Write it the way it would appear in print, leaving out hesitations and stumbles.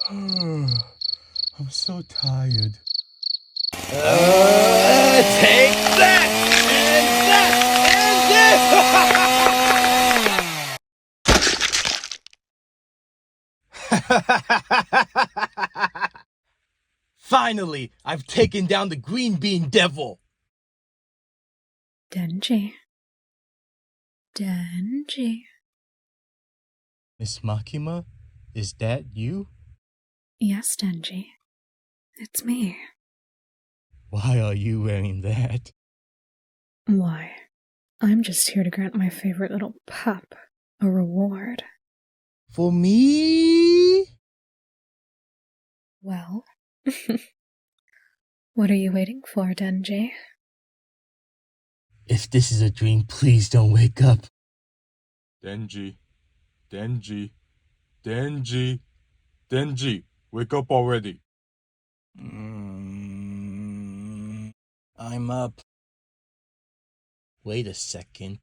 I'm so tired. Take that! Finally, I've taken down the green bean devil. Denji. Denji. Miss Makima, is that you? Yes, Denji. It's me. Why are you wearing that? Why? I'm just here to grant my favorite little pup a reward. For me? Well, what are you waiting for, Denji? If this is a dream, please don't wake up. Denji, Denji, Denji, Denji, wake up already. I'm up. Wait a second.